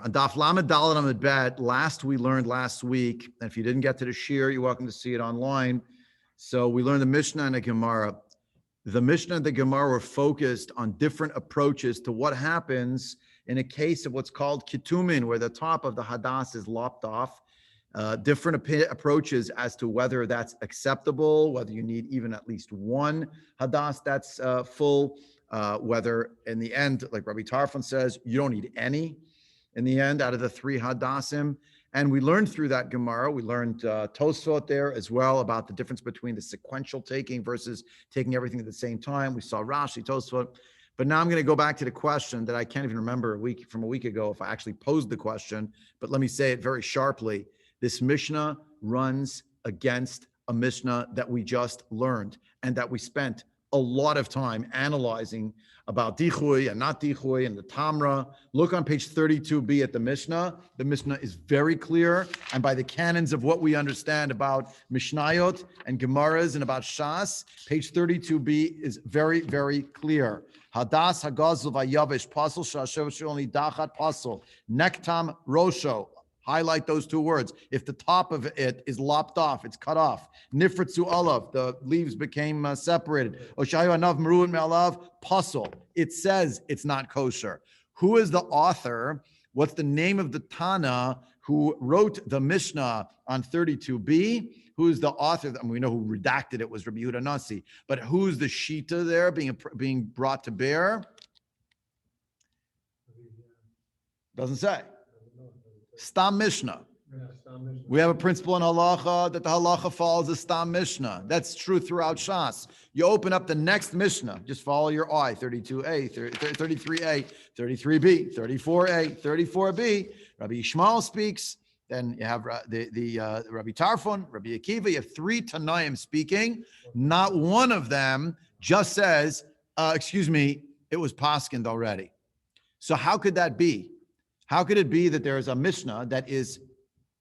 Gemara. On Daf Lamed Dalet Amud Bet, we learned last week, and if you didn't get to the Shir, you're welcome to see it online. So we learned the Mishnah and the Gemara. The Mishnah and the Gemara were focused on different approaches to what happens in a case of what's called Ketumim, where the top of the hadas is lopped off. Different approaches as to whether that's acceptable, whether you need even at least one hadas that's full, whether in the end, like Rabbi Tarfon says, you don't need any in the end out of the three hadasim. And we learned through that Gemara, we learned Tosfot there as well about the difference between the sequential taking versus taking everything at the same time. We saw Rashi, Tosfot. But now I'm going to go back to the question that I can't even remember from a week ago if I actually posed the question, but let me say it very sharply. This Mishnah runs against a Mishnah that we just learned and that we spent a lot of time analyzing about Dichui and not Dichui and the Tamra. Look on page 32b at the Mishnah. The Mishnah is very clear, and by the canons of what we understand about Mishnayot and Gemaras and about Shas, page 32b is very, very clear. Hadas hagazul vayavish pasol shashev only dachat pasol nektam rosho. Highlight those two words. If the top of it is lopped off, it's cut off. Nifritzu alav, the leaves became separated. Oshayu anav meruin me'alav pasol. It says it's not kosher. Who is the author? What's the name of the Tana who wrote the Mishnah on 32b? Who's the author? I mean, we know who redacted it was Rabbi Yehuda Nasi, but who's the Shita there being brought to bear? Doesn't say. Stam Mishnah. We have a principle in halacha that the halacha follows the Stam Mishnah. That's true throughout Shas. You open up the next Mishnah, just follow your eye, 32a, 33a, 33b, 34a, 34b. Rabbi Yishmael speaks. Then you have the Rabbi Tarfon, Rabbi Akiva. You have three Tanaim speaking. Not one of them just says, it was paskind already. So how could that be? How could it be that there is a Mishnah that is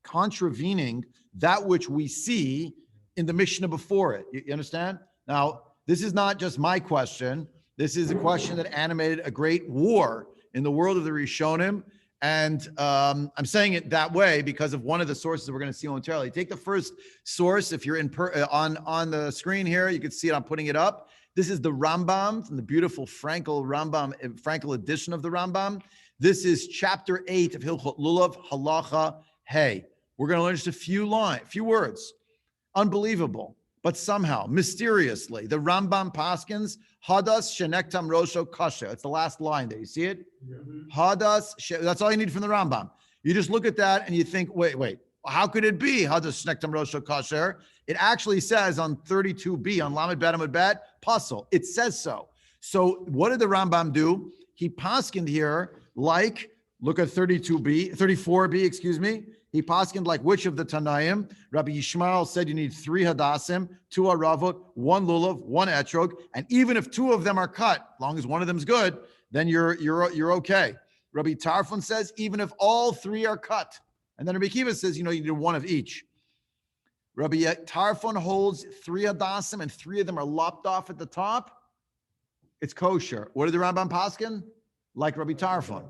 contravening that which we see in the Mishnah before it? You understand? Now, this is not just my question. This is a question that animated a great war in the world of the Rishonim. And I'm saying it that way because of one of the sources that we're going to see momentarily. Take the first source. If you're on the screen here, you can see it. I'm putting it up. This is the Rambam from the beautiful Frankel edition of the Rambam. This is chapter 8 of Hilchot Lulav, Halacha Hey. We're going to learn just a few words. Unbelievable, but somehow, mysteriously, the Rambam paskins, Hadas Shenektam Rosho Kasha. It's the last line there. You see it? Hadas, that's all you need from the Rambam. You just look at that and you think, wait, how could it be Hadas Shenektam Rosho Kasher? It actually says on 32b, on Lamed Bet Amud Bet, Pasal. It says so. So what did the Rambam do? He paskined here like, look at 34b, He paskined like which of the Tanaim? Rabbi Yishmael said you need 3 hadasim, 2 aravot, 1 lulav, 1 etrog, and even if 2 of them are cut, as long as one of them is good, then you're okay. Rabbi Tarfon says even if all 3 are cut, and then Rabbi Akiva says you need 1 of each. Rabbi Tarfon holds 3 hadasim and 3 of them are lopped off at the top. It's kosher. What did the Rambam paskin? Like Rabbi Tarfon.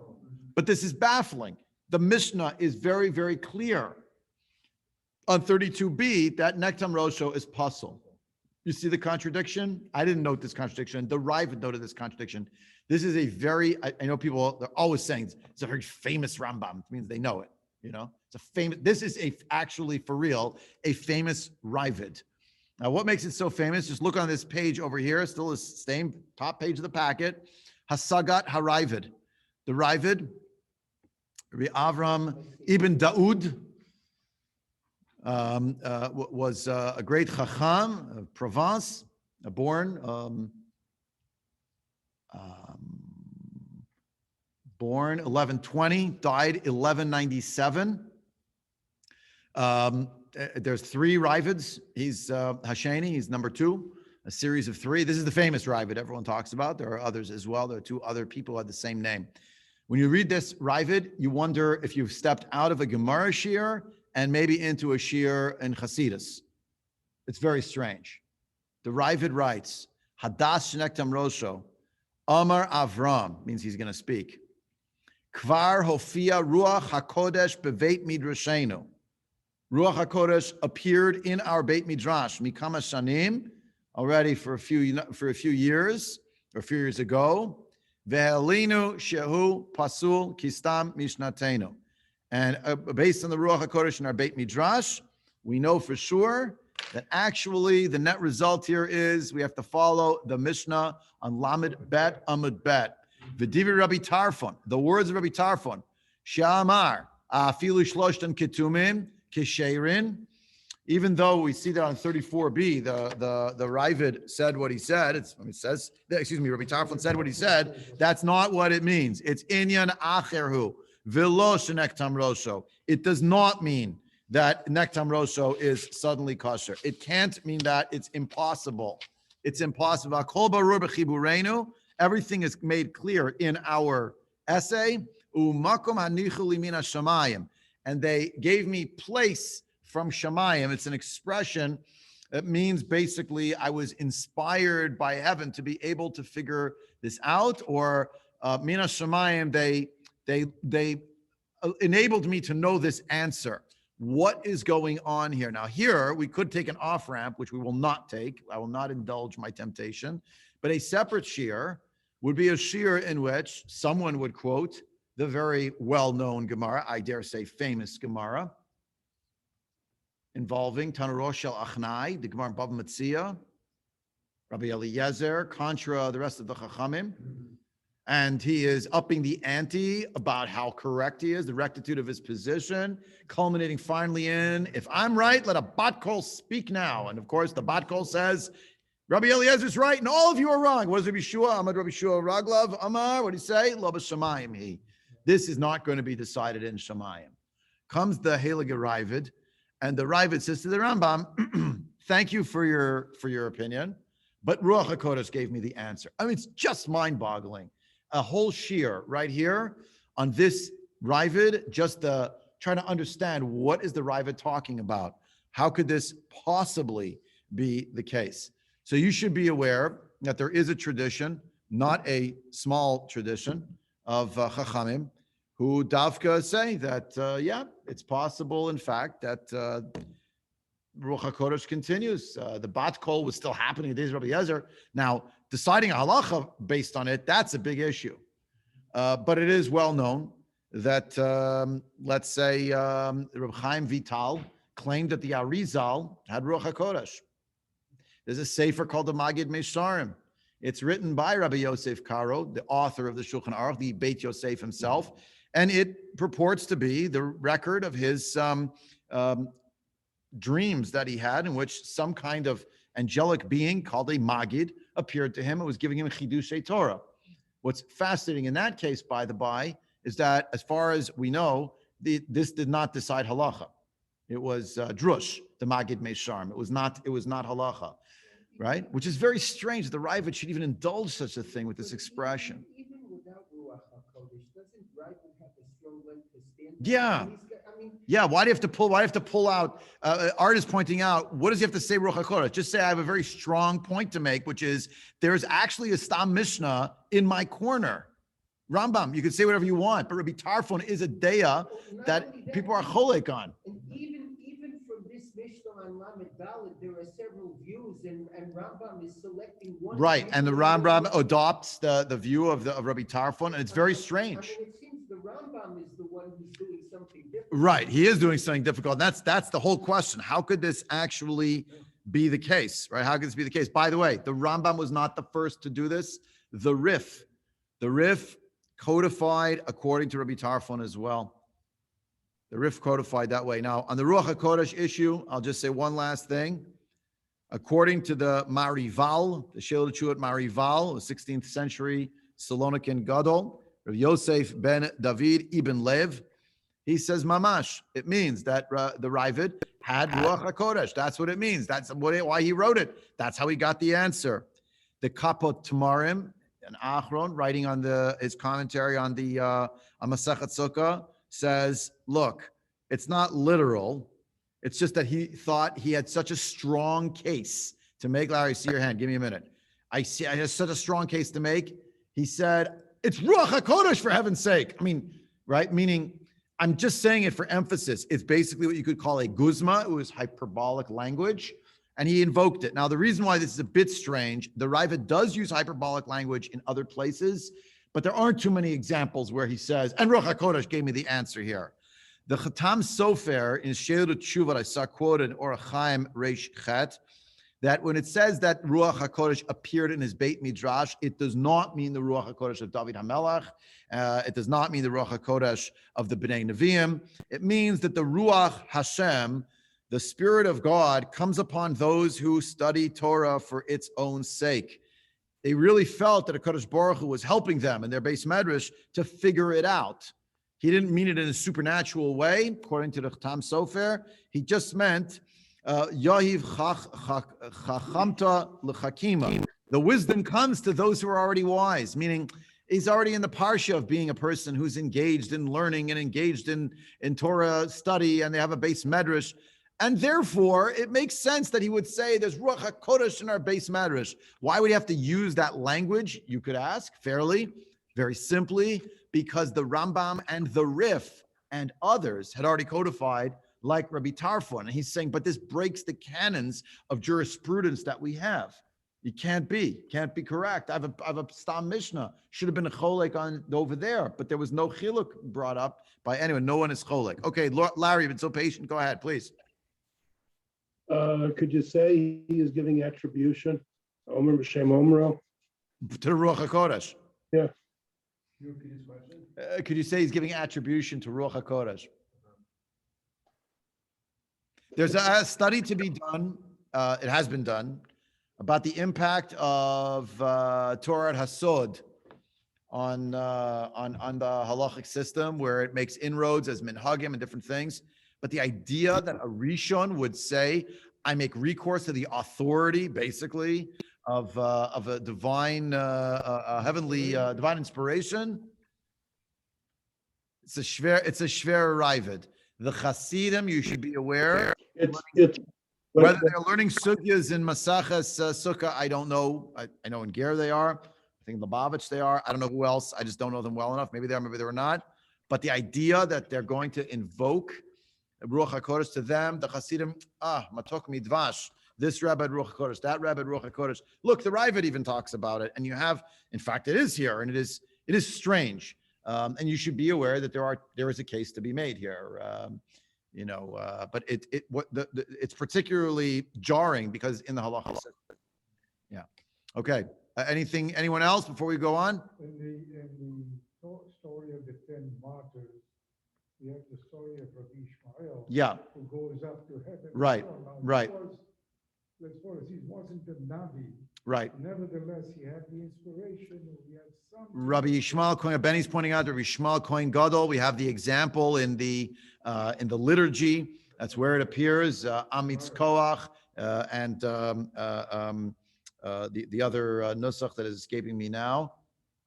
But this is baffling. The Mishnah is very, very clear. On 32b, that Nektam Rosho is puzzle. You see the contradiction? I didn't note this contradiction. The Raavad noted this contradiction. This is a very, I know people, they're always saying it's a very famous Rambam. It means they know it, It's a famous, this is actually for real, a famous Raavad. Now, what makes it so famous? Just look on this page over here, still the same top page of the packet. Hasagat HaRaavad. The Raavad, Rabbi Avram Ibn Daud, was a great Chacham of Provence, born 1120, died 1197. There's 3 Ravads. He's Hasheni, he's number 2. A series of 3. This is the famous Raavad everyone talks about. There are others as well. There are 2 other people who have the same name. When you read this Raavad, you wonder if you've stepped out of a Gemara shiur and maybe into a shiur in Hasidus. It's very strange. The Raavad writes, Hadas Shenektam Rosho, Amar Avram, means he's going to speak. Kvar hofia ruach hakodesh beveit midrashenu. Ruach hakodesh appeared in our Beit Midrash mikama shanim already for a few years or a few years ago. Ve'elinu shehu pasul kistam mishnatenu. And based on the Ruach HaKodesh in our Beit Midrash, we know for sure that actually the net result here is we have to follow the Mishnah on Lamed Bet Amud Bet. V'divi Rabbi Tarfon, the words of Rabbi Tarfon, Sha'amar, afilu shloshtan ketumim kisherin. Even though we see that on 34b, the Raavad said what he said. Rabbi Tarfon said what he said. That's not what it means. It's inyan acherhu. It does not mean that nektam rosho is suddenly kosher. It can't mean that. It's impossible. It's impossible. Everything is made clear in our essay. And they gave me place from Shamayim. It's an expression that means basically I was inspired by heaven to be able to figure this out, or mina Shamayim, they enabled me to know this answer. What is going on here? Now, here we could take an off-ramp, which we will not take. I will not indulge my temptation. But a separate shiur would be a shiur in which someone would quote the very well-known Gemara, I dare say famous Gemara, involving Tanuro Shel Achnai, the Gemara Bava Metzia, Rabbi Eliezer, contra the rest of the Chachamim. And he is upping the ante about how correct he is, the rectitude of his position, culminating finally in, if I'm right, let a bat kol speak now. And of course, the bat kol says, Rabbi Eliezer is right, and all of you are wrong. What does Rabbi Shua, Amad Rabbi Shua Raglav, Amar, what do you say? Lo b'shamayim he. This is not going to be decided in Shamayim. Comes the Heilige Raavad, and the Raavad says to the Rambam, thank you for your opinion, but Ruach HaKodesh gave me the answer. I mean, it's just mind-boggling. A whole shiur right here on this Raavad, just trying to understand what is the Raavad talking about. How could this possibly be the case? So you should be aware that there is a tradition, not a small tradition, of Chachamim who davka say that, it's possible, in fact, that Ruach HaKodesh continues. The bat kol was still happening in the days of Rabbi Eliezer. Now, deciding a halacha based on it, that's a big issue. But it is well known that, let's say, Reb Chaim Vital claimed that the Arizal had Ruach HaKodesh. There's a sefer called the Magid Mesharim. It's written by Rabbi Yosef Karo, the author of the Shulchan Aruch, the Beit Yosef himself, and it purports to be the record of his dreams that he had, in which some kind of angelic being called a Magid appeared to him and was giving him Chidushay Torah. What's fascinating in that case, by the by, is that as far as we know, this did not decide halacha. It was drush, the Magid Mesharim. It was not halacha, right? Which is very strange. The Raavad should even indulge such a thing with this expression. Even without Ruach HaKodesh, doesn't Raavad have a strong leg to stand? Yeah. Yeah, why do you have to pull out? Art is pointing out, what does he have to say, Ruach HaKodesh? Just say, I have a very strong point to make, which is there's actually a Stam Mishnah in my corner. Rambam, you can say whatever you want, but Rabbi Tarfon is a deya that people are cholek on. And even from this Mishnah on Lamed Dalet, there are several views, and Rambam is selecting one. Right, and the Rambam adopts the view of Rabbi Tarfon, and it's very strange. I mean, it seems the Rambam is the one who's doing something different. Right, he is doing something difficult. That's the whole question. How could this actually be the case, right? How could this be the case? By the way, the Rambam was not the first to do this. The Rif codified according to Rabbi Tarfon as well. The Rif codified that way. Now, on the Ruach HaKodesh issue, I'll just say one last thing. According to the Marival, the Sheila Chuat Marival, the 16th century Salonican Gadol, Rav Yosef ben David ibn Lev, he says mamash. It means that the Raavad had Ruach HaKodesh. That's what it means. That's why he wrote it. That's how he got the answer. The Kapot Tamarim, and Achron, writing on his commentary on the on Masechet Sukka, says, look, it's not literal. It's just that he thought he had such a strong case to make. Larry, see your hand. Give me a minute. I have such a strong case to make. He said, it's Ruach HaKodesh, for heaven's sake. I mean, right? Meaning, I'm just saying it for emphasis. It's basically what you could call a guzma. It was hyperbolic language, and he invoked it. Now, the reason why this is a bit strange, the Raavad does use hyperbolic language in other places, but there aren't too many examples where he says, and Ruach HaKodesh gave me the answer here. The Chatam Sofer in She'er Tshuva, I saw quoted, or Chaim Reish Chet, that when it says that Ruach HaKodesh appeared in his Beit Midrash, it does not mean the Ruach HaKodesh of David HaMelech. It does not mean the Ruach HaKodesh of the Bnei Nevi'im. It means that the Ruach Hashem, the Spirit of God, comes upon those who study Torah for its own sake. They really felt that HaKadosh Baruch Hu was helping them in their Beis Medrash to figure it out. He didn't mean it in a supernatural way, according to the Chatam Sofer. He just meant Yahiv Chachamta L'Chakima. The wisdom comes to those who are already wise, meaning he's already in the parsha of being a person who's engaged in learning and engaged in Torah study, and they have a Beis Medrash. And therefore, it makes sense that he would say there's Ruach HaKodesh in our Beis Medrash. Why would he have to use that language? You could ask fairly, very simply, because the Rambam and the Rif and others had already codified like Rabbi Tarfon. And he's saying, but this breaks the canons of jurisprudence that we have. You can't be correct. I have a Stam Mishnah. Should have been a cholek on over there, but there was no chiluk brought up by anyone. No one is cholek. Okay, Larry, you've been so patient. Go ahead, please. Could you say he is giving attribution, Omer B'Shem Omro? To the Ruach HaKodesh. Yeah. Could you say he's giving attribution to Ruach HaKodesh? There's a study to be done. It has been done about the impact of Torah Hasod on the halachic system, where it makes inroads as minhagim and different things. But the idea that a Rishon would say, I make recourse to the authority, basically, of a divine, heavenly, divine inspiration, it's a shver Raavad. The Hasidim, you should be aware, whether they're learning sugyas in Masaches Sukka, I don't know. I know in Ger they are. I think in Lubavitch they are. I don't know who else. I just don't know them well enough. Maybe they are, maybe they're not. But the idea that they're going to invoke Ruach HaKodesh to them, the Hasidim, matok midvash, this rabbi Ruach HaKodesh, that rabbi Ruach HaKodesh. Look, the Raavad even talks about it, and you have, in fact, it is here, and it is strange, and you should be aware that there is a case to be made here, but it's particularly jarring because in the halacha system. Yeah. Okay. Anyone else before we go on? In the story of the 10 martyrs, we have the story of Rabbi Ishmael, Yeah. who goes up to heaven. Right, right. He wasn't a Navi. Right. Nevertheless, he had the inspiration. He had some. Rabbi Yishmael Kohen, Benny's pointing out, Rabbi Yishmael Kohen Gadol. We have the example in the liturgy. That's where it appears. Amitz Koach and the other nusach that is escaping me now.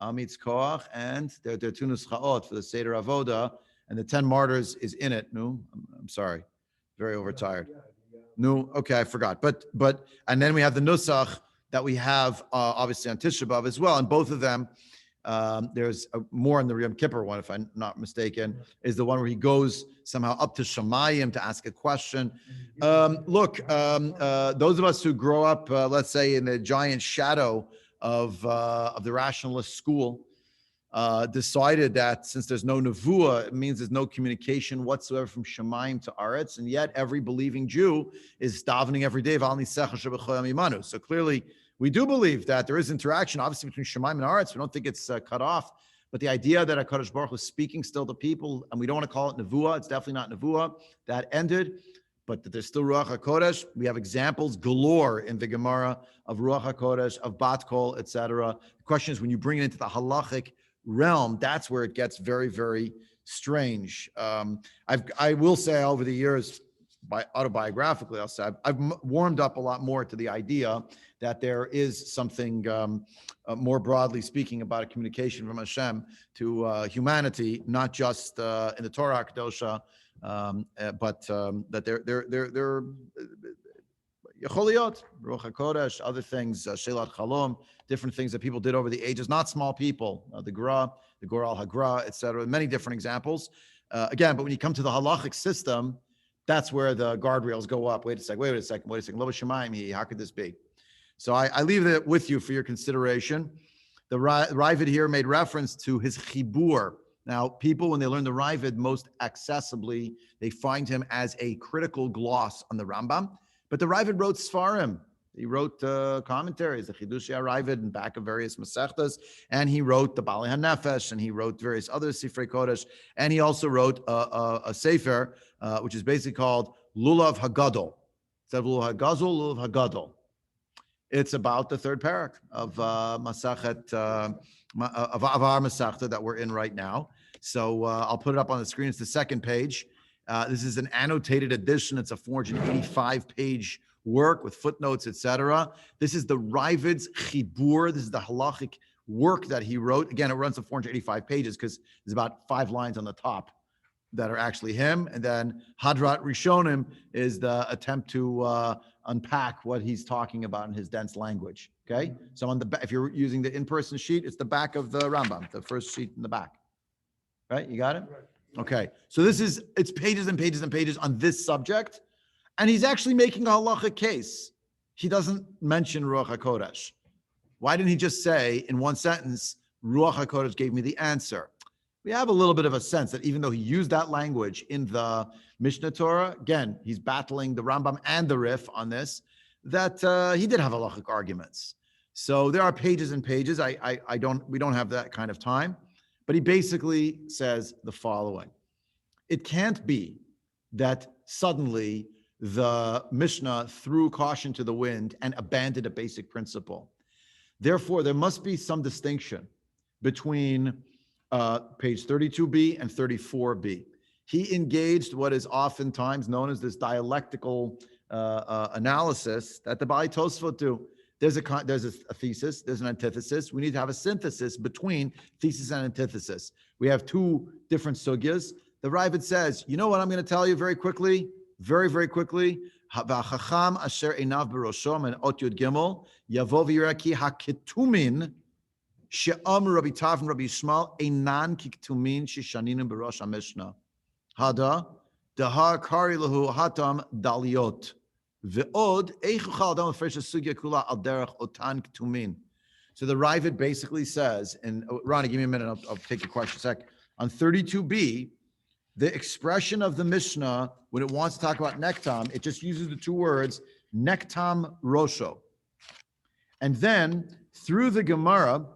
Amitz Koach and there are two nuschaot for the Seder Avoda, and the 10 martyrs is in it. No, I'm sorry, very overtired. No, okay, I forgot. But and then we have the nusach that we have obviously on Tisha B'Av as well, and both of them. There's more in the Yom Kippur one, if I'm not mistaken, is the one where he goes somehow up to Shamayim to ask a question. Look, those of us who grow up, let's say, in the giant shadow of the rationalist school, decided that since there's no nevuah, it means there's no communication whatsoever from Shamayim to Aretz, and yet every believing Jew is davening every day. So clearly, we do believe that there is interaction, obviously, between Shamayim and Aretz. We don't think it's cut off. But the idea that HaKadosh Baruch Hu is speaking still to people, and we don't want to call it nevuah, it's definitely not nevuah, that ended. But that there's still Ruach HaKodesh. We have examples galore in the Gemara of Ruach HaKodesh, of Bat Kol, etc. The question is, when you bring it into the halachic realm, that's where it gets very, very strange. I will say over the years, autobiographically, I'll say I've warmed up a lot more to the idea that there is something more broadly speaking about a communication from Hashem to humanity, not just in the Torah Kedosha, but that they're Yecholiot, Ruach HaKodesh, other things, Shelat Chalom, different things that people did over the ages, not small people. The Gra, the Gur al Hagra, etc. Many different examples. Again, but when you come to the halachic system, that's where the guardrails go up. Wait a second. Lo b'shamayim, how could this be? So I leave it with you for your consideration. The Raavad here made reference to his chibur. Now, people, when they learn the Raavad most accessibly, they find him as a critical gloss on the Rambam. But the Raavad wrote Sfarim. He wrote commentaries, the Chidushei Raavad, in back of various Masechtas, and he wrote the Balei HaNefesh, and he wrote various other Sifrei Kodesh, and he also wrote a Sefer, which is basically called Lulav Hagadol. Instead of Lulav Hagazol, Lulav Hagadol. It's about the third parak of Masachet, of our Masechta that we're in right now. So I'll put it up on the screen. It's the second page. This is an annotated edition. It's a 485-page work with footnotes, etc. This is the Raavad's Chibur. This is the halachic work that he wrote. Again, it runs to 485 pages because there's about 5 lines on the top that are actually him. And then Hadrat Rishonim is the attempt to unpack what he's talking about in his dense language. Okay. So on the back, if you're using the in-person sheet, it's the back of the Rambam, the first sheet in the back. Right? You got it? Okay. So it's pages and pages and pages on this subject. And he's actually making a halacha case. He doesn't mention Ruach HaKodesh. Why didn't he just say in one sentence, Ruach HaKodesh gave me the answer? We have a little bit of a sense that even though he used that language in the Mishnah Torah, again, he's battling the Rambam and the Rif on this, that he did have halachic arguments. So there are pages and pages. We don't have that kind of time, but he basically says the following. It can't be that suddenly the Mishnah threw caution to the wind and abandoned a basic principle. Therefore, there must be some distinction between page 32b and 34b. He engaged what is oftentimes known as this dialectical analysis that the Baalei Tosfot do. There's a thesis, there's an antithesis. We need to have a synthesis between thesis and antithesis. We have 2 different sugyas. The Raavad says, you know what I'm going to tell you very quickly, very quickly. V'achacham asher einav b'roshom and ot yud gimel yavo v'yireh ki haketumin she'am Rabbi Tav and Rabbi Yishmael einan ki ketumin sheshaninu b'rosh HaMishnah. Hada dahar kari lahu hatam daliot ve'od eichuchal adam afresh sugya kula al derech otan ketumin. So the Raavad basically says, and Ronnie, give me a minute, I'll take your question a sec. On 32b, the expression of the Mishnah, when it wants to talk about nektam, it just uses the 2 words, nektam rosho. And then through the Gemara,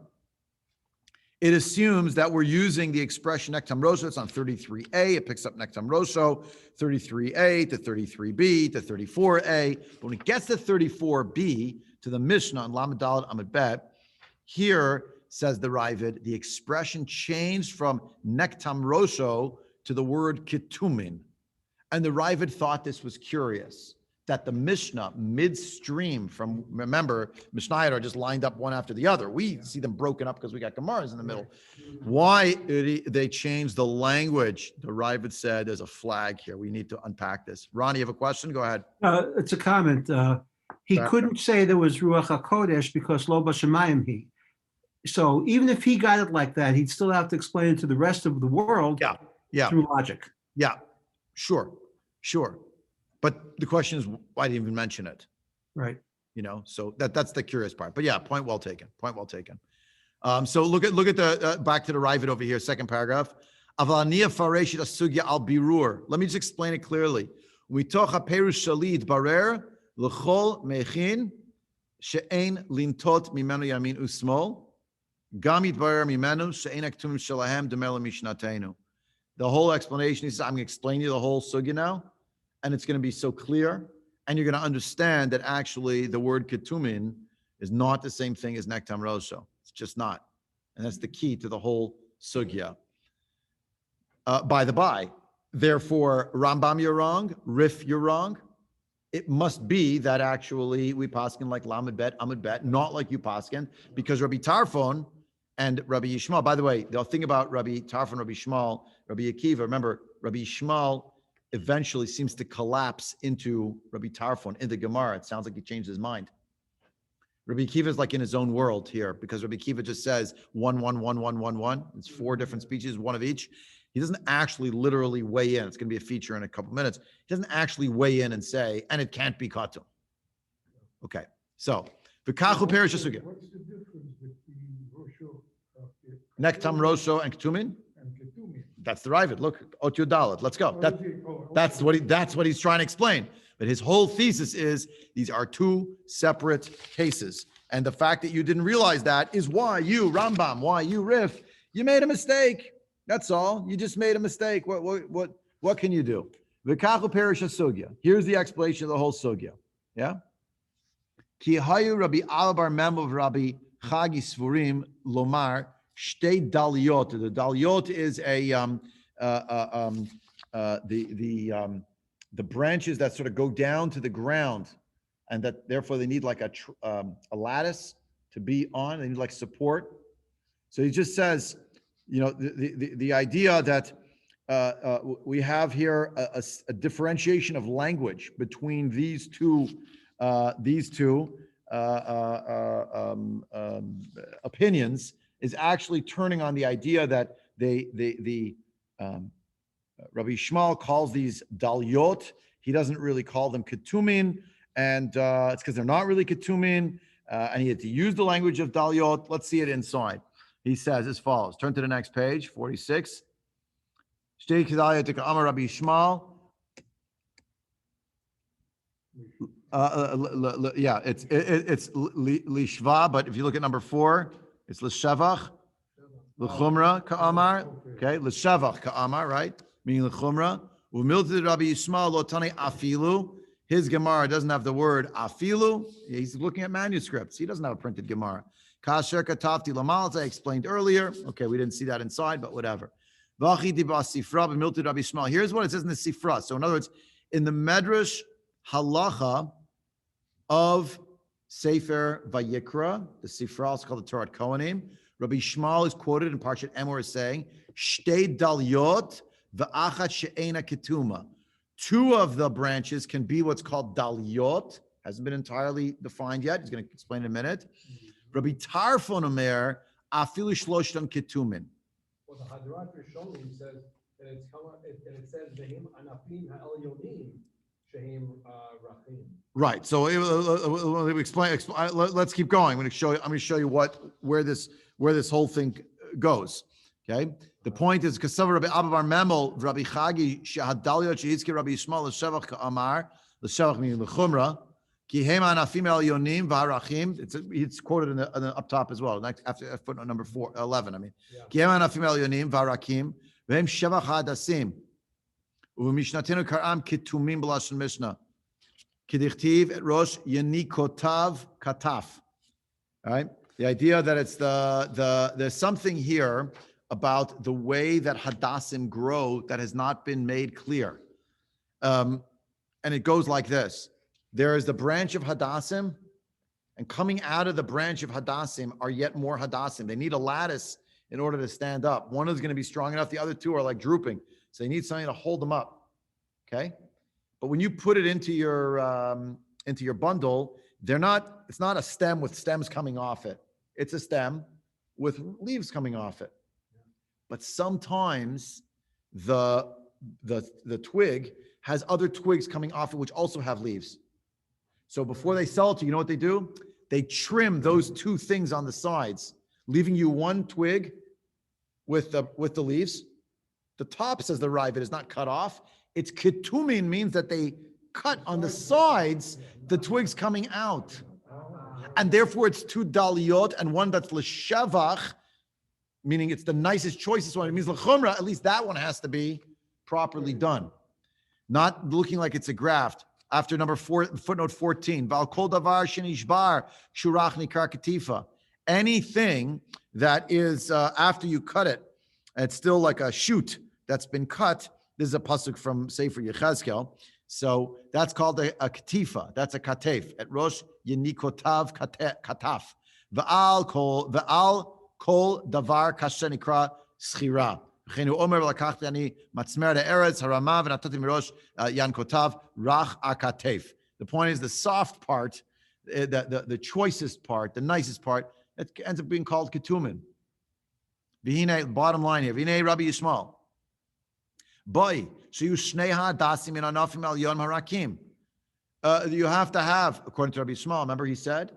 it assumes that we're using the expression nektam rosho. It's on 33a. It picks up nektam rosho, 33a to 33b to 34a. But when it gets to 34b, to the Mishnah on Lamed Dalet Amud Bet, here, says the Raavad, the expression changed from nektam rosho to the word ketumin. And the Raavad thought this was curious, that the Mishnah midstream from, remember, Mishnayot are just lined up one after the other. We see them broken up because we got Gemaras in the middle. Why they changed the language? The Raavad said there's a flag here. We need to unpack this. Ronnie, you have a question? Go ahead. It's a comment. He couldn't say there was Ruach HaKodesh because Lo B'Shamayim He. So even if he got it like that, he'd still have to explain it to the rest of the world. Yeah. Through logic. Yeah, sure. But the question is, why didn't you even mention it? Right. You know, so that's the curious part. But yeah, point well taken. So look at the back to the Raavad over here, second paragraph. Avaniya fareshit asugya al birur. Let me just explain it clearly. We talk a perush shalid barer l'chol mechin she'ein lintot mimenu yamin usmol gamit barer mimenu she'ein aktumim shalahem demel mishnatenu. The whole explanation, he says, I'm going to explain to you the whole sugya now, and it's going to be so clear, and you're going to understand that actually the word ketumin is not the same thing as nektam rosho. It's just not. And that's the key to the whole sugya. By the by, therefore, Rambam, you're wrong. Rif, you're wrong. It must be that actually we paskin like Lamed Bet, Amud Bet, not like you paskin, because Rabbi Tarfon and Rabbi Yishmael, by the way, the thing about Rabbi Tarfon, Rabbi Yishmael, Rabbi Akiva, remember, Rabbi Yishmael eventually seems to collapse into Rabbi Tarfon in the Gemara. It sounds like he changed his mind. Rabbi Akiva is like in his own world here because Rabbi Akiva just says 1, 1, 1, 1, 1, 1. It's 4 different speeches, one of each. He doesn't actually literally weigh in. It's going to be a feature in a couple minutes. He doesn't actually weigh in and say, and it can't be Katum. Okay, so V'kachu perish sugya. What's the difference between Rosho, Nektam Rosho and Ketumim. and Ketumim? That's the Raavad. Look, Ot Yud Dalet. Let's go. Oh, That's what he's trying to explain. But his whole thesis is these are 2 separate cases. And the fact that you didn't realize that is why you, Rambam, why you, Rif, you made a mistake. That's all. You just made a mistake. What can you do? V'kachu perish sugya. Here's the explanation of the whole sugya. Yeah? Ki hayu Rabbi Alabar Memov Rabbi Chagi Svurim Lomar Shtei Daliot. The Daliot is the branches that sort of go down to the ground, and that therefore they need like a lattice to be on. They need like support. So he just says, the idea that we have here a differentiation of language between these two opinions is actually turning on the idea that Rabbi Yishmael calls these dalyot. He doesn't really call them ketumin, and it's because they're not really ketumin, and he had to use the language of dalyot. Let's see it inside. He says as follows. Turn to the next page, 46. Shtei kedayot Amar Rabbi Yishmael. Yeah, it's lishva, but if you look at number 4, it's l'shavach, l'chumra ka'amar. Okay, l'shavach ka'amar, right? Meaning l'chumra. U'milti Rabbi Yishmael lo tani afilu. His Gemara doesn't have the word afilu. He's looking at manuscripts. He doesn't have a printed Gemara. Kasher katafti lamal, as I explained earlier. Okay, we didn't see that inside, but whatever. Vachi diba sifra b'milti Rabbi Yishmael. Here's what it says in the sifra. So in other words, in the Medrash halacha of Sefer Vayikra, the Sifra is called the Torah Kohanim. Rabbi Yishmael is quoted in Parshat Emor as saying, Shtei dalyot v'achat she'ena ketuma. 2 of the branches can be what's called dalyot. Hasn't been entirely defined yet. He's going to explain in a minute. Rabbi Tarfon Omer, afilu shloshtan ketumin. Well, the Hadrat Rishonim says that it says v'him anafim ha'elyonim shehem rachim. Right. So explain. Let's keep going. I'm going to show you where this whole thing goes. Okay. The point is Kasav Rabbi Abba Memel Rabbi Chagi Shehadaliyot Shehizki Rabbi Yishmael L'Shevach Ka'amar L'Shevach meaning L'Chumra Ki Hema Anafim El Yonim V'Harachim. It's quoted in the up top as well. Next after footnote number 11. I mean Ki Hema Anafim El Yonim V'Harachim V'Hem Shevach Hadasim U'Mishnatenu Karam Ketumim B'Lashon Mishnah. Kidichtiv et Rosh Yenikotav Kataf. All right. The idea that it's there's something here about the way that Hadassim grow that has not been made clear. And it goes like this. There is the branch of Hadassim, and coming out of the branch of Hadassim are yet more Hadassim. They need a lattice in order to stand up. One is going to be strong enough. The other 2 are like drooping. So they need something to hold them up. Okay. But when you put it into your bundle, it's not a stem with stems coming off it. It's a stem with leaves coming off it. But sometimes the twig has other twigs coming off it which also have leaves. So before they sell it to you, know what they do? They trim those 2 things on the sides, leaving you 1 twig with the leaves. The top, says the Raavad, is not cut off. It's ketumin, means that they cut on the sides the twigs coming out. And therefore it's 2 dalyot and 1 that's l'shavach, meaning it's the nicest, choicest one. It means l'chumra, at least that one has to be properly done. Not looking like it's a graft. After number 4, footnote 14, Val kol davar shenishbar shurach nikar katifa. Anything that is, after you cut it, it's still like a shoot that's been cut. This is a pasuk from Sefer Yechezkel. So that's called a katifa. That's a katef. At Rosh Yenikotav kataf. V'al kol davar kasher nikra schira. V'chenu omer v'lakachti ani matzmer de'eretz harama v'natati mirosh yankotav rach akatef. The point is the soft part, the choicest part, the nicest part, it ends up being called Ketumim. V'hinei, bottom line here, V'hinei Rabbi Yishmael. Boy, so you shneha dasim in anafim al yom harakim. You have to have, according to Rabbi Yishmael, remember he said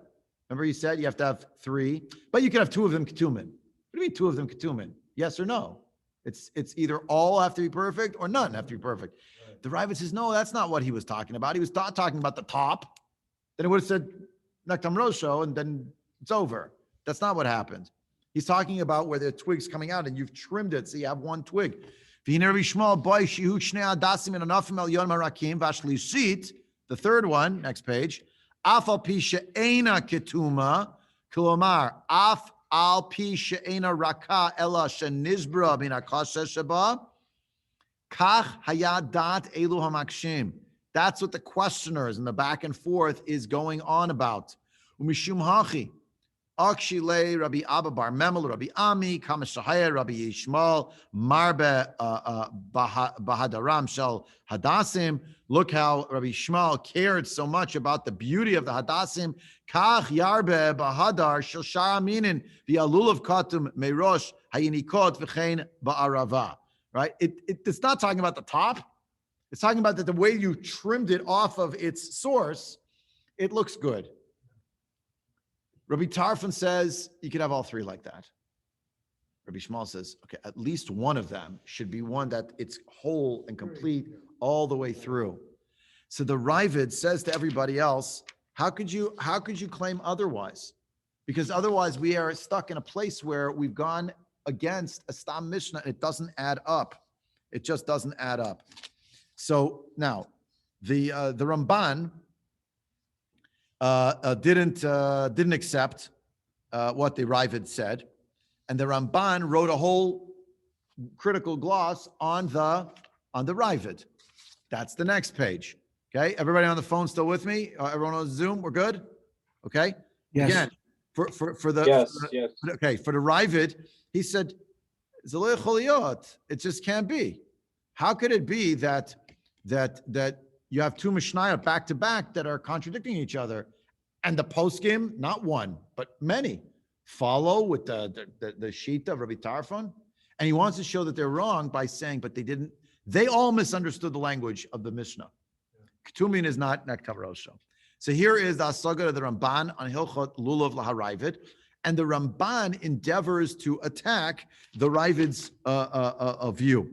you have to have 3, but you can have 2 of them Ketumin. What do you mean 2 of them Ketumin? Yes or no? It's either all have to be perfect or none have to be perfect. The Raavad says, no, that's not what he was talking about. He was talking about the top. Then it would have said Nektam Rosho, and then it's over. That's not what happened. He's talking about where the twig's coming out and you've trimmed it, so you have 1 twig. The third one, next page. Afal pi she'ena ketuma, kilomar, af al pi she'ena raka ela shenizbra min akasha sheba, kach hayadat elu hamakshim. That's what the questioners in the back and forth is going on about. Umishum hachi, akshile Rabbi Abba bar Memel, Rabbi Ami, Kamashahaya, Rabbi Yishmael, Marbe Bahadaram Shel Hadasim. Look how Rabbi Yishmael cared so much about the beauty of the Hadasim. Kach Yarbe Bahadar Shel Sharaminin V'alulav Katum Meirosh Hayinikot V'chein Ba'arava. Right? It's not talking about the top. It's talking about that the way you trimmed it off of its source, it looks good. Rabbi Tarfon says you could have all 3 like that. Rabbi Yishmael says, okay, at least one of them should be one that it's whole and complete all the way through. So the Raavad says to everybody else, how could you claim otherwise? Because otherwise we are stuck in a place where we've gone against a Stam Mishnah. It doesn't add up. It just doesn't add up. So now the Ramban didn't accept what the Raavad said, and the Ramban wrote a whole critical gloss on the Raavad. That's the next page. Okay, everybody on the phone still with me? Everyone on Zoom, we're good? Okay. Yes. Again, for the Yes. okay, for the Raavad, he said, it just can't be. How could it be that you have 2 Mishnayot back to back that are contradicting each other, and the poskim, not one but many, follow with the sheet of Rabbi Tarfon, and he wants to show that they're wrong by saying, but they all misunderstood the language of the Mishnah. Ketumin is not Nektav Rosho. So here is the Asagah of the Ramban on Hilchot Lulav Laharavid, and the Ramban endeavors to attack the Ravid's view.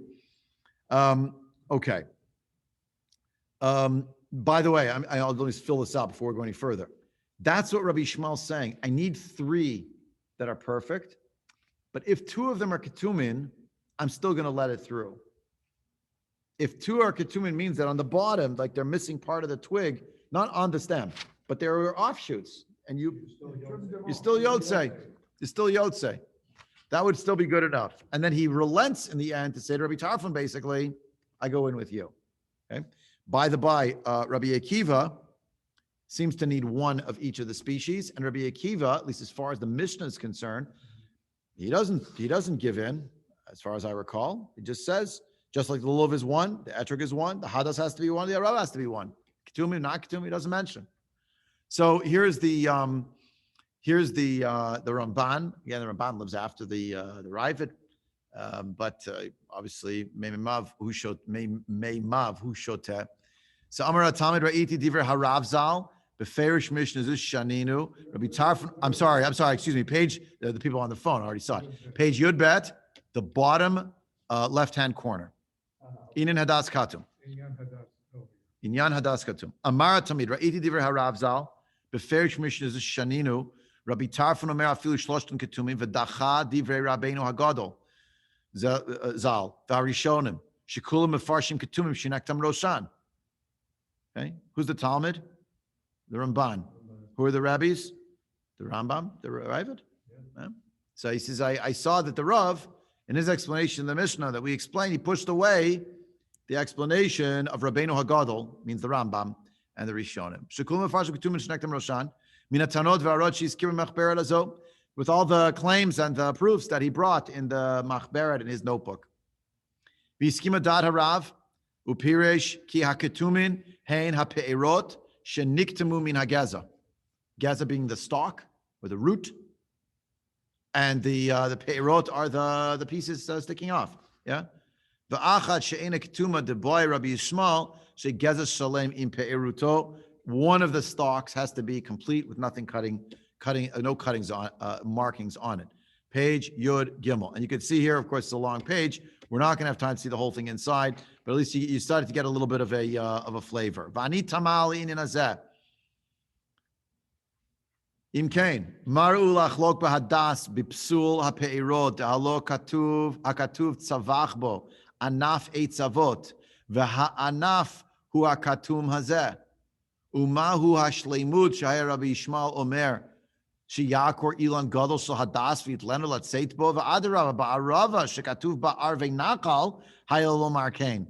Okay. By the way, I'll just fill this out before we go any further. That's what Rabbi Yishmael's saying. I need 3 that are perfect, but if 2 of them are Ketumin, I'm still going to let it through. If 2 are Ketumin means that on the bottom, like they're missing part of the twig, not on the stem, but there are offshoots, and you're still Yotzei. You're still Yotzei. That would still be good enough. And then he relents in the end to say to Rabbi Tarfon, basically, I go in with you. Okay. By the by, Rabbi Akiva seems to need 1 of each of the species, and Rabbi Akiva, at least as far as the Mishnah is concerned, he doesn't give in, as far as I recall. He just says, just like the lulav is 1, the etrog is 1, the hadas has to be 1, the arav has to be 1. Ketumim, not Ketumim, he doesn't mention. So here's the Ramban. Again, the Ramban lives after the Raavad, but obviously Meimav who shoteh. So Amar Talmud Ra'iti Divrei Harav Zal Beferish Mishnah Zuz Shaninu Rabbi Tarfon. I'm sorry. Excuse me. Page the people on the phone already saw it. Page Yud Bet, the bottom left-hand corner. Inin Hadas Katum. Inyan Hadas Katum. Amar Tamid Ra'iti Divrei Harav Zal Beferish Mishnah Zuz Shaninu Rabbi Tarfon Omer Afilu Shloshton Ketumim V'Dacha Divrei Rabbeinu Hagadol Zal V'Arishonim Shekulim Mefarshim Ketumim Shinaktam Roshan. Okay, who's the Talmud? The Ramban. Who are the rabbis? The Rambam, the Raavad. Yeah. So he says, I saw that the Rav, in his explanation of the Mishnah that we explained, he pushed away the explanation of Rabbeinu Hagadol, means the Rambam, and the Rishonim. Shekulim Mefarshim Ketumim Shinaktam Roshan. With all the claims and the proofs that he brought in the Machberet in his notebook. V'yiskima dad harav upiresh ki haketumin hein hapeirot sheniktamu min hageza. Geza being the stalk or the root, and the peirot are the pieces sticking off. Yeah. The achad she'ena ketuma de boy Rabbi Yishmael she'geza shalem im peiruto. One of the stalks has to be complete with nothing no cuttings on markings on it. Page Yud Gimel, and you can see here, of course, it's a long page. We're not going to have time to see the whole thing inside, but at least you started to get a little bit of a flavor. Vani tamal in azeh. Im kain maru lachlok bahadas bipsul hapeirot halo katuv hakatuv tzavach bo anaf eitzavot v'ha'anaf hu hakatum hazeh umahu hashleimut shaya Rabbi Yishmael omer sheyakor ilan gadol shel hadas v'yitlenu latzeit bo v'adarava ba'arava shekatuv ba'arvei nakal hayalo markein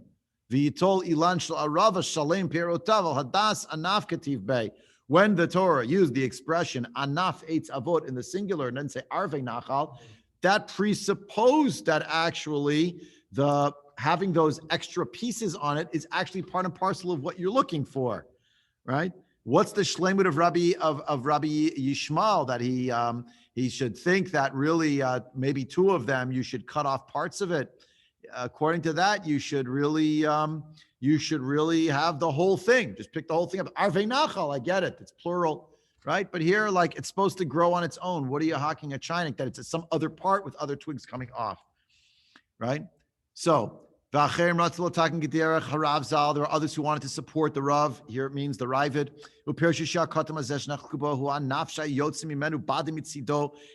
v'yitol ilan shel arava shalem peirotav al hadas anaf kativ bei. When the Torah used the expression anaf eitz avot in the singular and then say arvei nachal, that presupposed that actually the having those extra pieces on it is actually part and parcel of what you're looking for, right? What's the shlemut of Rabbi Yishmael that he should think that really maybe two of them you should cut off parts of it? According to that, you should really have the whole thing. Just pick the whole thing up. Arvei nachal, I get it. It's plural, right? But here, like, it's supposed to grow on its own. What are you hawking a chinik that it's some other part with other twigs coming off, right? So, there are others who wanted to support the Rav. Here it means the Raavad.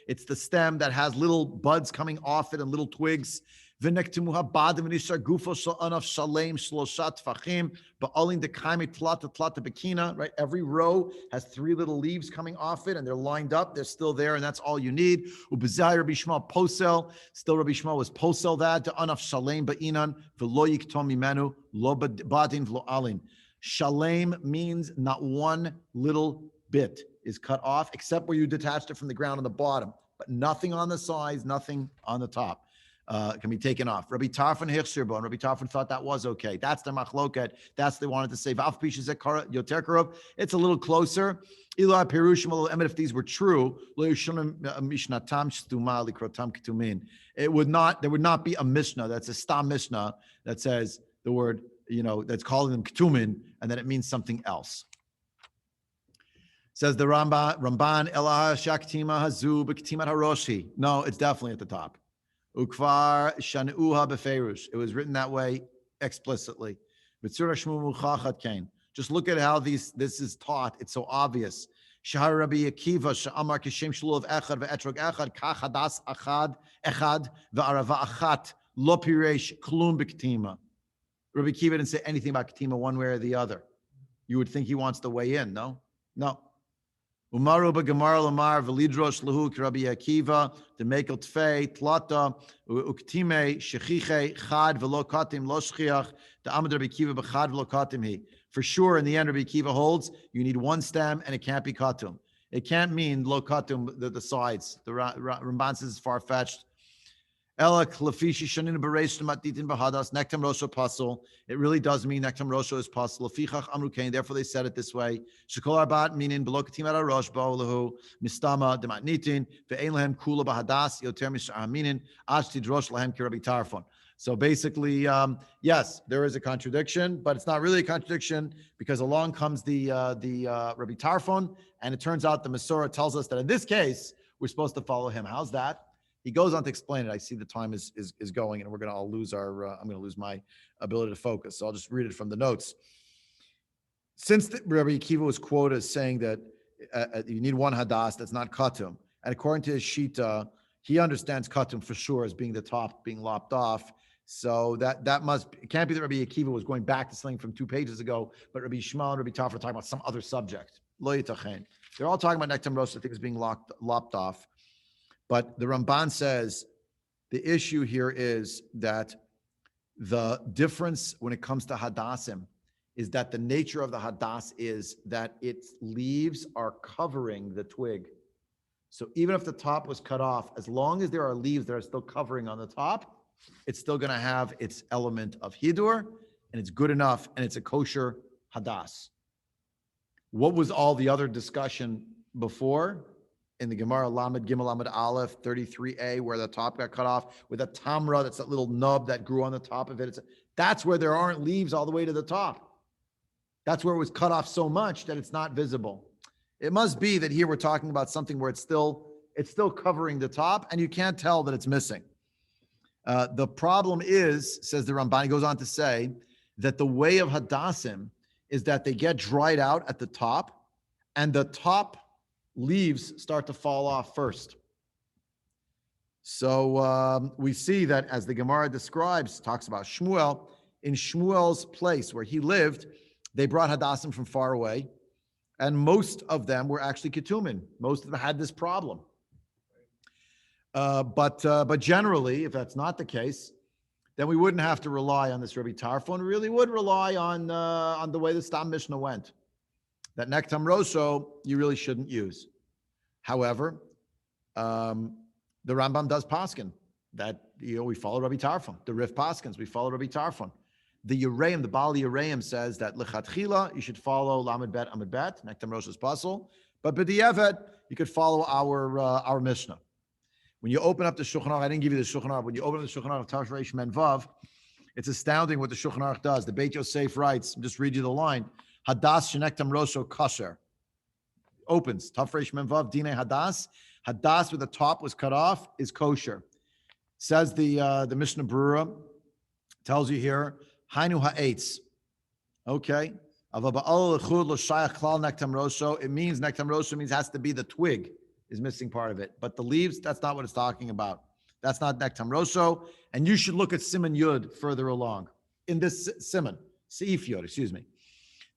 It's the stem that has little buds coming off it and little twigs. Right? Every row has three little leaves coming off it, and they're lined up. They're still there, and that's all you need. Rabbi Yishmael posel. Still, Rabbi Yishmael was posel that to anaf shalem ba'inan v'lo yiktom mimenu lo badin v'lo alin. Shalem means not one little bit is cut off, except where you detached it from the ground on the bottom, but nothing on the sides, nothing on the top. Can be taken off. Rabbi Tarfon Hirschirbo, and Rabbi Tarfon thought that was okay. That's the machloket. That's they wanted to say. It's a little closer. If these were true, it would not. There would not be a mishnah that's a stam mishnah that says the word, that's calling them ketumin, and then it means something else. Says the Ramban Elah Shaktima Hazu B'Ktimat Haroshi. No, it's definitely at the top. Ukvar shanuha beferush. It was written that way explicitly. Just look at how this is taught. It's so obvious. Shahar Rabbi Akiva she'amar kishem shluv echad ve'etrog echad kach hadas echad ve'arava achat lo piresh klum b'ktima. Rabbi Akiva didn't say anything about ktima one way or the other. You would think he wants to weigh in. No. Umaru b'gemar lamar v'lidrosh lahu k'Rabbi Akiva demekel tfei tlata uktime shechiche chad v'lo katim lo shchiach de'amad Rabbi Akiva b'chad v'lo katim hi. For sure, in the end, Rabbi Akiva holds you need one stem and it can't be katum. It can't mean lo katum the sides. The Ramban says it's far fetched. Ela klafishi shanin bereish matitin bahadas nektam rosho pasul. It really does mean nektam rosho is pasul. Lafichach amrukain. Therefore, they said it this way. Shekol arbat meaning below katim at rosh ba'olahu mistama dematnitin ve'ein lahem kula bahadas yoter mishaminin ash tidrosh lahem ki Rabbi Tarfon. So basically, yes, there is a contradiction, but it's not really a contradiction because along comes the Rabbi Tarfon, and it turns out the Masorah tells us that in this case we're supposed to follow him. How's that? He goes on to explain it. I see the time is going, and we're going to all lose our. I'm going to lose my ability to focus. So I'll just read it from the notes. Since Rabbi Akiva was quoted as saying that you need one hadas, that's not katum, and according to his shita, he understands katum for sure as being the top being lopped off. So it can't be that Rabbi Akiva was going back to something from 2 pages ago, but Rabbi Yishmael and Rabbi Tarfon are talking about some other subject. Lo yitachen. They're all talking about nektam rosh, things being lopped off. But the Ramban says the issue here is that the difference when it comes to hadassim is that the nature of the hadas is that its leaves are covering the twig. So even if the top was cut off, as long as there are leaves that are still covering on the top, it's still going to have its element of hidur, and it's good enough, and it's a kosher hadas. What was all the other discussion before in the Gemara Lamed Gimel Lamed Aleph 33a, where the top got cut off with a tamra, that's that little nub that grew on the top of it. That's where there aren't leaves all the way to the top. That's where it was cut off so much that it's not visible. It must be that here we're talking about something where it's still covering the top and you can't tell that it's missing. The problem is, says the Ramban, he goes on to say that the way of Hadassim is that they get dried out at the top and the top leaves start to fall off first. So we see that as the Gemara describes, talks about Shmuel, in Shmuel's place where he lived, they brought Hadassim from far away, and most of them were actually Ketumim. Most of them had this problem. But generally, if that's not the case, then we wouldn't have to rely on this Rabbi Tarfon. We really would rely on the way the Stam Mishnah went. That Nektam Rosho, you really shouldn't use. However, the Rambam does paskin that, we follow Rabbi Tarfon. The Rif paskins, we follow Rabbi Tarfon. The Yereim, the Baal Yereim says that Lechatchila, you should follow Lamed Bet Amid Bet, Nektam Rosho's puzzle. But B'di'evet, you could follow our Mishnah. When you open up the Shulchan Aruch, I didn't give you the Shulchan Aruch. When you open up the Shulchan Aruch, Taf Reish Men Vav, it's astounding what the Shulchan Aruch does. The Beit Yosef writes, I'll just read you the line, Hadas Shenektam Rosho Kasher. Opens, Taf Reish Men Vav, Dine Hadas. Hadas, where the top was cut off, is kosher. Says the Mishnah Berurah, tells you here, Hainu Ha'etz. Okay. It means Nektam Rosho means it has to be the twig is missing part of it. But the leaves, that's not what it's talking about. That's not Nektam Rosho. And you should look at Siman Yud further along. In this Siman, Seif Yud, excuse me.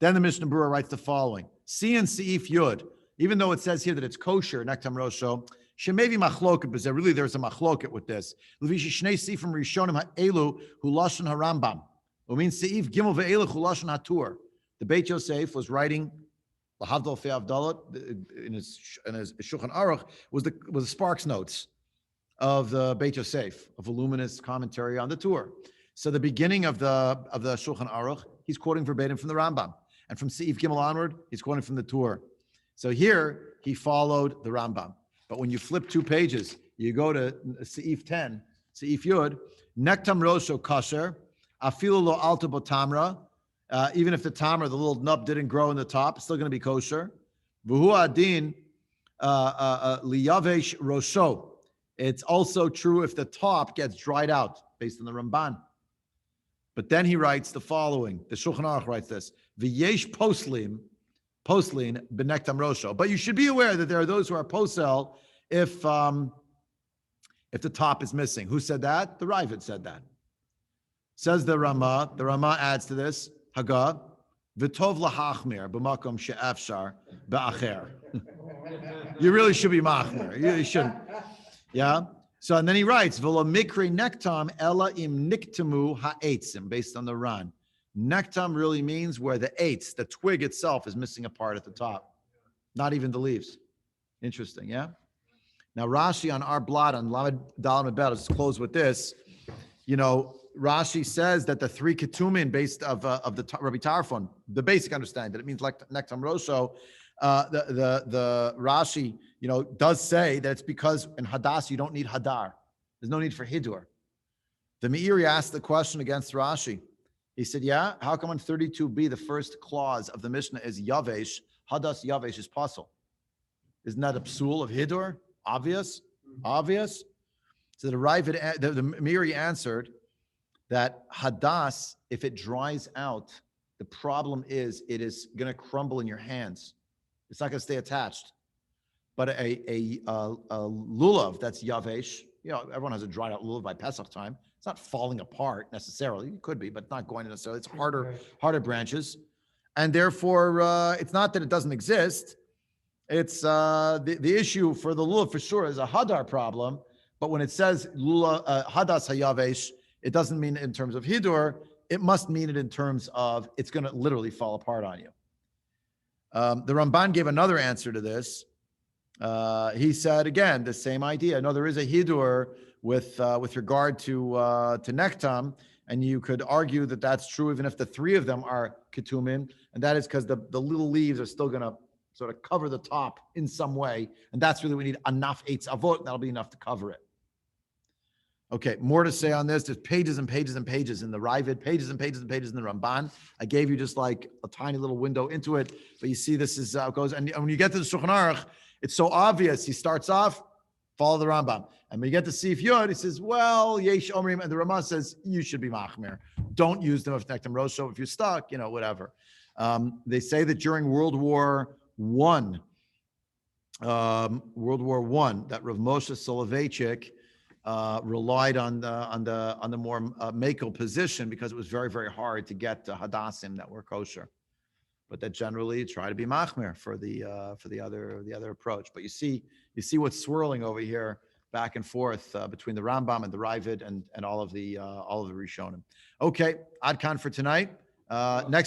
Then the Mishnah Berurah writes the following. See in Seif Yud, even though it says here that it's kosher, Nektam Rosho, Shemevi machloket, but really there's a machloket with this. Levishi Shnei Sifim Rishonim Ha'elu Hu Lashon HaRambam. It means Seif Gimel Ve'elu Hu Lashon HaTur. The Beit Yosef was writing L'havdol Fe'avdalat in his Shulchan Aruch was the Sparks notes of the Beit Yosef, a voluminous commentary on the Tur. So the beginning of the Shulchan Aruch, he's quoting verbatim from the Rambam, and from Seif Gimel onward, he's quoting from the Tur. So here he followed the Rambam. But when you flip 2 pages, you go to Seif 10, Seif Yud, Nektam Rosho Kasher, Afilu Lo Alta Botamra. Even if the tamar, the little nub, didn't grow in the top, it's still going to be kosher. V'hu adin liyavesh rosho. It's also true if the top gets dried out, based on the Ramban. But then he writes the following. The Shulchan Aruch writes this: V'yesh poslin b'nektam rosho. But you should be aware that there are those who are posel if the top is missing. Who said that? The Raavad said that. Says the Rama. The Rama adds to this. Haga, v'tov lahachmir b'makom she'afshar ba'acher. You really should be machmir. You really shouldn't. Yeah. So and then he writes v'lo mikri nektam ela im niktamu ha'etzim, based on the Ran. Nektam really means where the eitz, the twig itself, is missing a part at the top, not even the leaves. Interesting. Yeah. Now Rashi on our blot on Lamed Dalet Mebet, let's close with this. Rashi says that the 3 Ketumim based of the Rabbi Tarfon, the basic understanding that it means like Nektam Rosho, the Rashi, does say that it's because in Hadas you don't need Hadar. There's no need for Hidur. The Meiri asked the question against Rashi. He said, yeah, how come in 32b, the first clause of the Mishnah is Yavesh, Hadas Yavesh is Pasul? Isn't that a psul of Hidur? Obvious? So the Meiri answered that Hadas, if it dries out, the problem is it is going to crumble in your hands. It's not going to stay attached. But a lulav that's yavesh, everyone has a dried out lulav by Pesach time. It's not falling apart necessarily. It could be, but not going to necessarily. It's harder branches, and therefore it's not that it doesn't exist. It's the issue for the lulav for sure is a hadar problem. But when it says lulav hadas hayavesh, it doesn't mean it in terms of hidur. It must mean it in terms of it's going to literally fall apart on you. The Ramban gave another answer to this. He said again the same idea. No, there is a hidur with regard to nektam, and you could argue that that's true even if the 3 of them are ketumim, and that is because the little leaves are still going to sort of cover the top in some way. And that's really, we need enough eitz avot. That'll be enough to cover it. Okay, more to say on this. There's pages and pages and pages in the Raavad, pages and pages and pages in the Ramban. I gave you just like a tiny little window into it, but you see this is how it goes. And when you get to the Shulchan Aruch, it's so obvious. He starts off, follow the Rambam. And when you get to Sif Yod, he says, well, Yesh Omrim, and the Ramah says, you should be Machmir. Don't use them if Nektam Rosho, if you're stuck, whatever. They say that during World War I, that Rav Moshe Soloveitchik relied on the more makel position because it was very, very hard to get hadassim that were kosher, but that generally try to be machmir for the other approach. But you see what's swirling over here back and forth between the Rambam and the Raavad and all of the Rishonim. Okay, Ad Kan for tonight. Next.